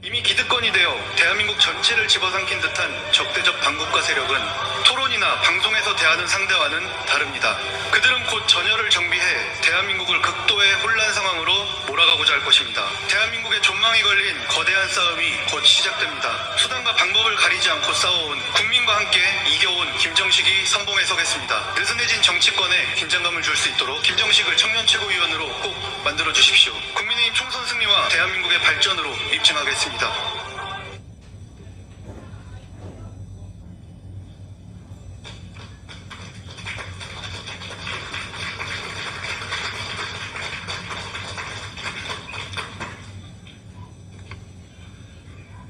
이미 기득권이 되어 대한민국 전체를 집어삼킨 듯한 적대적 반국가 세력은 토론이나 방송에서 대하는 상대와는 다릅니다. 그들은 곧 전열을 정비해 대한민국을 극도의 혼란 상황으로 몰아가고자 할 것입니다. 대한민국의 존망이 걸린 거대한 싸움이 곧 시작됩니다. 수단과 방법을 가리지 않고 싸워온 국민과 함께 이겨온 김정식이 선봉에 서겠습니다. 느슨해진 정치권에 긴장감을 줄 수 있도록 김정식을 청년 최고위원으로 꼭 만들어 주십시오. 국민의힘 총선 승리와 대한민국의 발전으로 입증하겠습니다.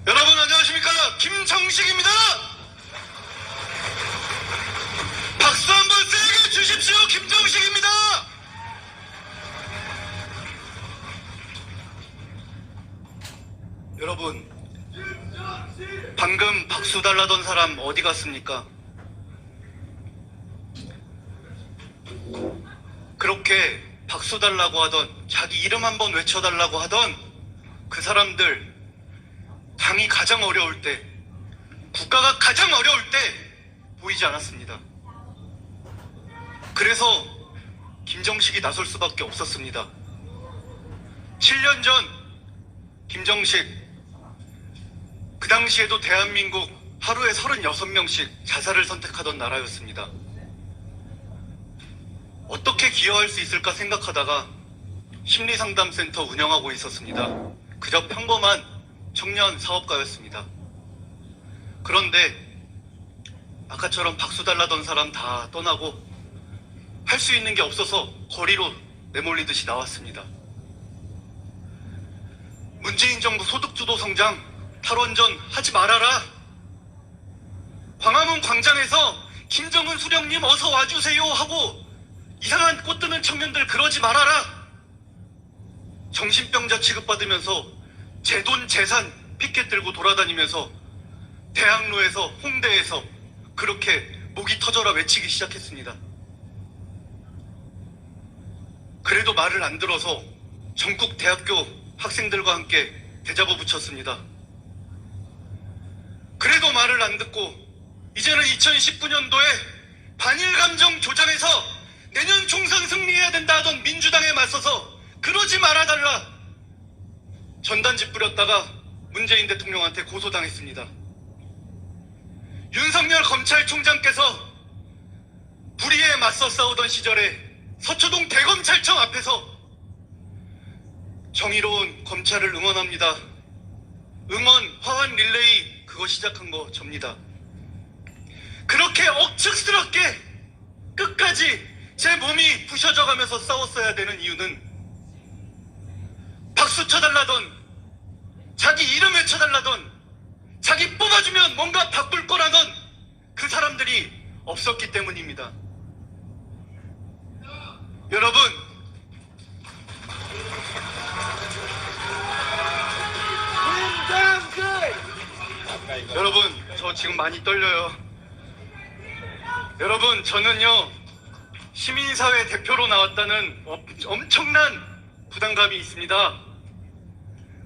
여러분 안녕하십니까? 김정식입니다. 박수 한번 세게 주십시오. 김정식입니다. 여러분, 방금 박수 달라던 사람 어디 갔습니까? 그렇게 박수 달라고 하던, 자기 이름 한번 외쳐달라고 하던 그 사람들, 당이 가장 어려울 때, 국가가 가장 어려울 때 보이지 않았습니다. 그래서 김정식이 나설 수밖에 없었습니다. 7년 전 김정식, 그 당시에도 대한민국 하루에 36명씩 자살을 선택하던 나라였습니다. 어떻게 기여할 수 있을까 생각하다가 심리상담센터 운영하고 있었습니다. 그저 평범한 청년 사업가였습니다. 그런데 아까처럼 박수 달라던 사람 다 떠나고 할 수 있는 게 없어서 거리로 내몰리듯이 나왔습니다. 문재인 정부 소득주도 성장 탈원전 하지 말아라. 광화문 광장에서 김정은 수령님 어서 와주세요 하고 이상한 꽃 드는 청년들 그러지 말아라. 정신병자 취급받으면서 제 돈 재산 피켓 들고 돌아다니면서 대학로에서 홍대에서 그렇게 목이 터져라 외치기 시작했습니다. 그래도 말을 안 들어서 전국 대학교 학생들과 함께 대자보 붙였습니다. 그래도 말을 안 듣고 이제는 2019년도에 반일 감정 조장해서 내년 총선 승리해야 된다 하던 민주당에 맞서서 그러지 말아달라. 전단지 뿌렸다가 문재인 대통령한테 고소당했습니다. 윤석열 검찰총장께서 불의에 맞서 싸우던 시절에 서초동 대검찰청 앞에서 정의로운 검찰을 응원합니다. 응원 화환 릴레이 그거 시작한 거 접니다. 그렇게 억측스럽게 끝까지 제 몸이 부셔져 가면서 싸웠어야 되는 이유는 박수 쳐달라던, 자기 이름 외쳐달라던, 자기 뽑아주면 뭔가 바꿀 거라던 그 사람들이 없었기 때문입니다. 여러분, 저 지금 많이 떨려요. 여러분, 저는요 시민사회 대표로 나왔다는 엄청난 부담감이 있습니다.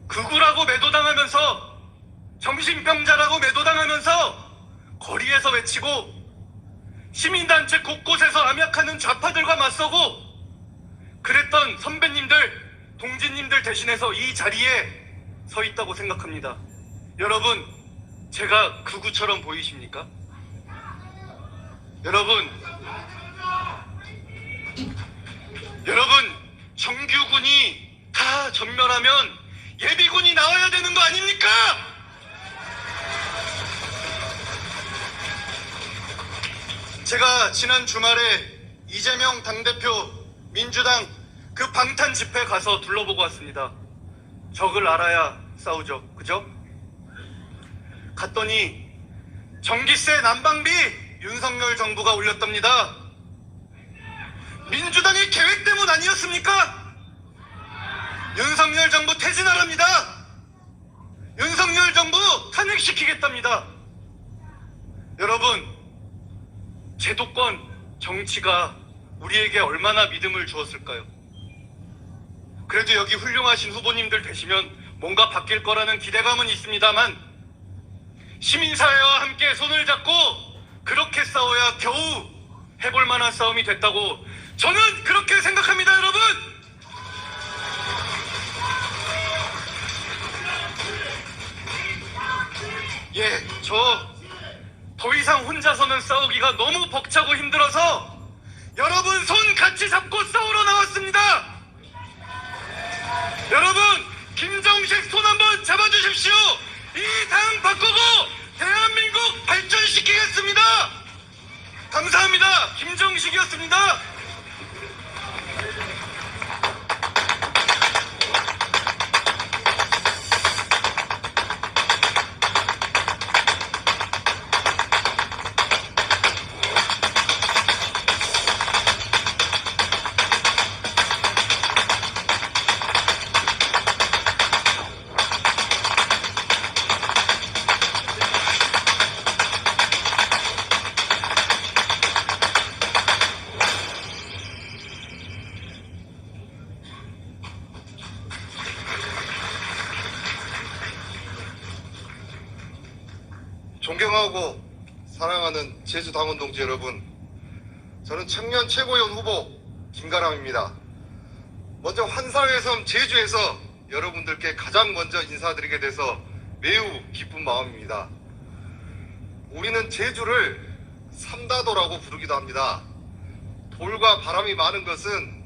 극우라고 매도당하면서, 정신병자라고 매도당하면서 거리에서 외치고 시민단체 곳곳에서 암약하는 좌파들과 맞서고 그랬던 선배님들, 동지님들 대신해서 이 자리에 서 있다고 생각합니다. 여러분, 제가 극우처럼 보이십니까? 여러분, 정규군이 다 전멸하면 예비군이 나와야 되는 거 아닙니까? 제가 지난 주말에 이재명 당대표 민주당 그 방탄 집회 가서 둘러보고 왔습니다. 적을 알아야 싸우죠, 그죠? 갔더니 전기세 난방비 윤석열 정부가 올렸답니다. 민주당의 계획 때문 아니었습니까? 윤석열 정부 퇴진하랍니다. 윤석열 정부 탄핵시키겠답니다. 여러분, 제도권, 정치가 우리에게 얼마나 믿음을 주었을까요? 그래도 여기 훌륭하신 후보님들 되시면 뭔가 바뀔 거라는 기대감은 있습니다만 시민사회와 함께 손을 잡고 그렇게 싸워야 겨우 해볼 만한 싸움이 됐다고 저는 그렇게 생각합니다, 여러분! 예, 저 더 이상 혼자서는 싸우기가 너무 벅차고 힘들어서 여러분 손 같이 잡고 싸우러 나왔습니다. 여러분 김정식 손 한번 잡아주십시오. 이 당 바꾸고 대한민국 발전시키겠습니다. 감사합니다. 김정식이었습니다. 존경하고 사랑하는 제주 당원 동지 여러분, 저는 청년 최고위원 후보 김가람입니다. 먼저 환사회섬 제주에서 여러분들께 가장 먼저 인사드리게 돼서 매우 기쁜 마음입니다. 우리는 제주를 삼다도라고 부르기도 합니다. 돌과 바람이 많은 것은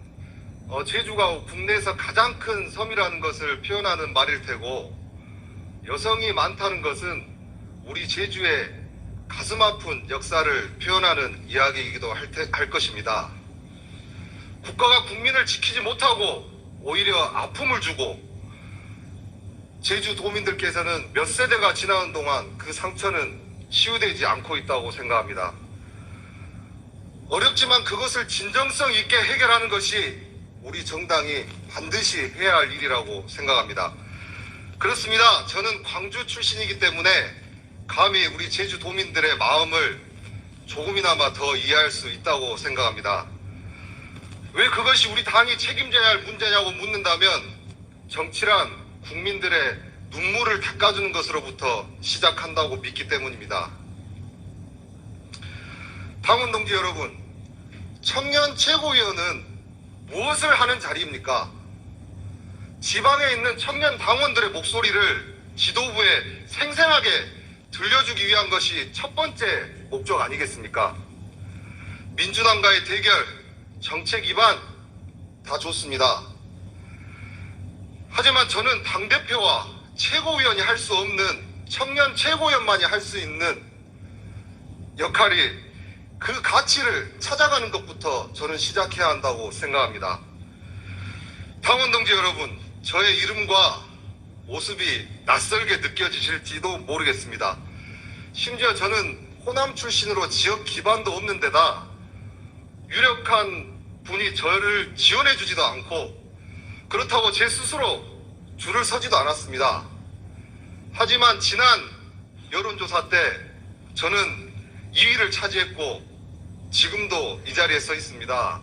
제주가 국내에서 가장 큰 섬이라는 것을 표현하는 말일 테고, 여성이 많다는 것은 우리 제주의 가슴 아픈 역사를 표현하는 이야기이기도 할 것입니다. 국가가 국민을 지키지 못하고 오히려 아픔을 주고 제주 도민들께서는 몇 세대가 지나는 동안 그 상처는 치유되지 않고 있다고 생각합니다. 어렵지만 그것을 진정성 있게 해결하는 것이 우리 정당이 반드시 해야 할 일이라고 생각합니다. 그렇습니다. 저는 광주 출신이기 때문에 감히 우리 제주 도민들의 마음을 조금이나마 더 이해할 수 있다고 생각합니다. 왜 그것이 우리 당이 책임져야 할 문제냐고 묻는다면, 정치란 국민들의 눈물을 닦아주는 것으로부터 시작한다고 믿기 때문입니다. 당원 동지 여러분, 청년 최고위원은 무엇을 하는 자리입니까? 지방에 있는 청년 당원들의 목소리를 지도부에 생생하게 들려주기 위한 것이 첫 번째 목적 아니겠습니까? 민주당과의 대결, 정책 위반 다 좋습니다. 하지만 저는 당대표와 최고위원이 할 수 없는, 청년 최고위원만이 할 수 있는 역할이, 그 가치를 찾아가는 것부터 저는 시작해야 한다고 생각합니다. 당원 동지 여러분, 저의 이름과 모습이 낯설게 느껴지실지도 모르겠습니다. 심지어 저는 호남 출신으로 지역 기반도 없는 데다 유력한 분이 저를 지원해 주지도 않고, 그렇다고 제 스스로 줄을 서지도 않았습니다. 하지만 지난 여론조사 때 저는 2위를 차지했고 지금도 이 자리에 서 있습니다.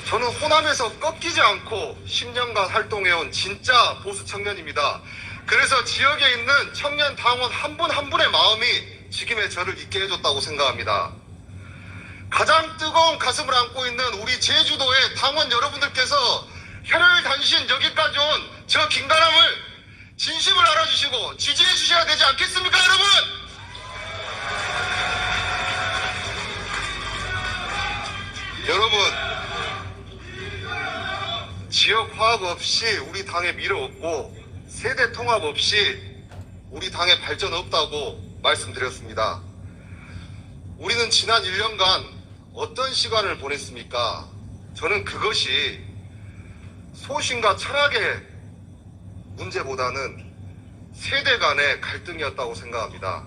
저는 호남에서 꺾이지 않고 10년간 활동해온 진짜 보수 청년입니다. 그래서 지역에 있는 청년 당원 한 분 한 분의 마음이 지금의 저를 있게 해줬다고 생각합니다. 가장 뜨거운 가슴을 안고 있는 우리 제주도의 당원 여러분들께서 혈혈 단신 여기까지 온 저 김가람을 진심을 알아주시고 지지해 주셔야 되지 않겠습니까, 여러분? 여러분, 지역 화합 없이 우리 당에 미래 없고 세대 통합 없이 우리 당의 발전 없다고 말씀드렸습니다. 우리는 지난 1년간 어떤 시간을 보냈습니까? 저는 그것이 소신과 철학의 문제보다는 세대 간의 갈등이었다고 생각합니다.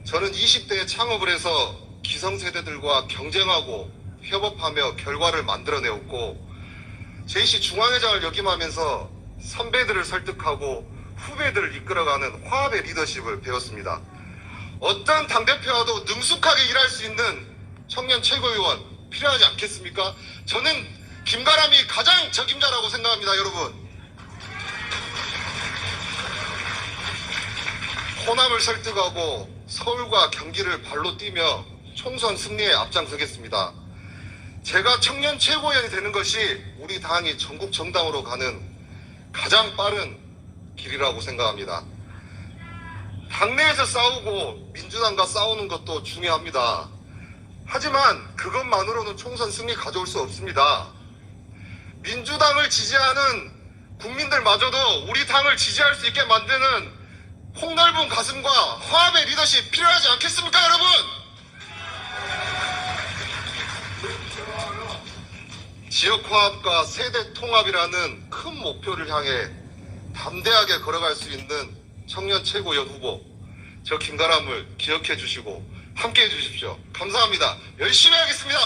저는 20대에 창업을 해서 기성세대들과 경쟁하고 협업하며 결과를 만들어내었고, JC 중앙회장을 역임하면서 선배들을 설득하고 후배들을 이끌어가는 화합의 리더십을 배웠습니다. 어떤 당대표와도 능숙하게 일할 수 있는 청년 최고위원 필요하지 않겠습니까? 저는 김가람이 가장 적임자라고 생각합니다, 여러분. 호남을 설득하고 서울과 경기를 발로 뛰며 총선 승리에 앞장서겠습니다. 제가 청년 최고위원이 되는 것이 우리 당이 전국 정당으로 가는 가장 빠른 길이라고 생각합니다. 당내에서 싸우고 민주당과 싸우는 것도 중요합니다. 하지만 그것만으로는 총선 승리 가져올 수 없습니다. 민주당을 지지하는 국민들마저도 우리 당을 지지할 수 있게 만드는 폭넓은 가슴과 화합의 리더십 필요하지 않겠습니까, 여러분? 지역 화합과 세대 통합이라는 큰 목표를 향해 담대하게 걸어갈 수 있는 청년 최고위원 후보, 저 김가람을 기억해 주시고 함께 해 주십시오. 감사합니다. 열심히 하겠습니다.